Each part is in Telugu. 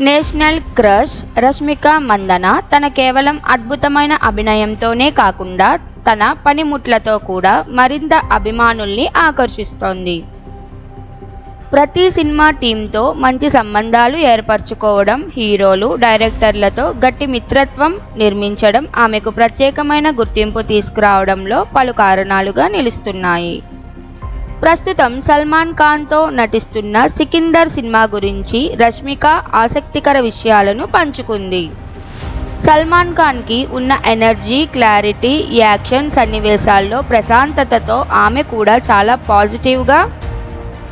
నేషనల్ క్రష్ రష్మిక మందన తన కేవలం అద్భుతమైన అభినయంతోనే కాకుండా తన పనిముట్లతో కూడా మరింత అభిమానుల్ని ఆకర్షిస్తోంది. ప్రతి సినిమా టీంతో మంచి సంబంధాలు ఏర్పరచుకోవడం, హీరోలు, డైరెక్టర్లతో గట్టి మిత్రత్వం నిర్మించడం ఆమెకు ప్రత్యేకమైన గుర్తింపు తీసుకురావడంలో పలు కారణాలుగా నిలుస్తున్నాయి. ప్రస్తుతం సల్మాన్ ఖాన్తో నటిస్తున్న సికిందర్ సినిమా గురించి రష్మిక ఆసక్తికర విషయాలను పంచుకుంది. సల్మాన్ ఖాన్కి ఉన్న ఎనర్జీ, క్లారిటీ, యాక్షన్ సన్నివేశాల్లో ప్రశాంతతతో ఆమె కూడా చాలా పాజిటివ్గా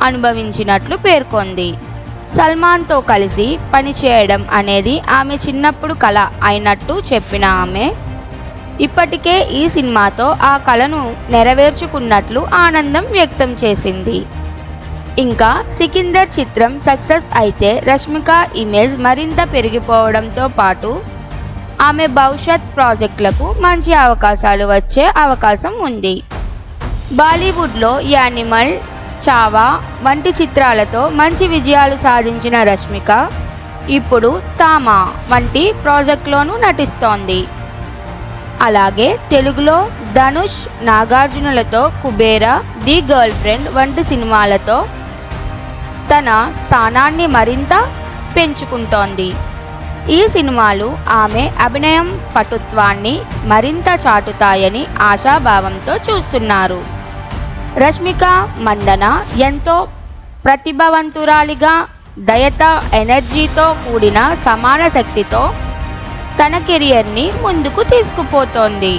అనుభవించినట్లు పేర్కొంది. సల్మాన్తో కలిసి పనిచేయడం అనేది ఆమె చిన్నప్పుడు కల అయినట్టు చెప్పిన ఆమె ఇప్పటికే ఈ సినిమాతో ఆ కలను నెరవేర్చుకున్నట్లు ఆనందం వ్యక్తం చేసింది. ఇంకా సికిందర్ చిత్రం సక్సెస్ అయితే రష్మిక ఇమేజ్ మరింత పెరిగిపోవడంతో పాటు ఆమె భవిష్యత్ ప్రాజెక్టులకు మంచి అవకాశాలు వచ్చే అవకాశం ఉంది. బాలీవుడ్లో యానిమల్, చావా వంటి చిత్రాలతో మంచి విజయాలు సాధించిన రష్మిక ఇప్పుడు తామా వంటి ప్రాజెక్టులోనూ నటిస్తోంది. అలాగే తెలుగులో ధనుష్, నాగార్జునలతో కుబేరా, ది గర్ల్ ఫ్రెండ్ వంటి సినిమాలతో తన స్థానాన్ని మరింత పెంచుకుంటోంది. ఈ సినిమాలు ఆమె అభినయం పటుత్వాన్ని మరింత చాటుతాయని ఆశాభావంతో చూస్తున్నారు. రష్మిక మందన ఎంతో ప్రతిభావంతురాలిగా, దయత, ఎనర్జీతో కూడిన సమాన శక్తితో తన కెరియర్ని ముందుకు తీసుకుపోతోంది.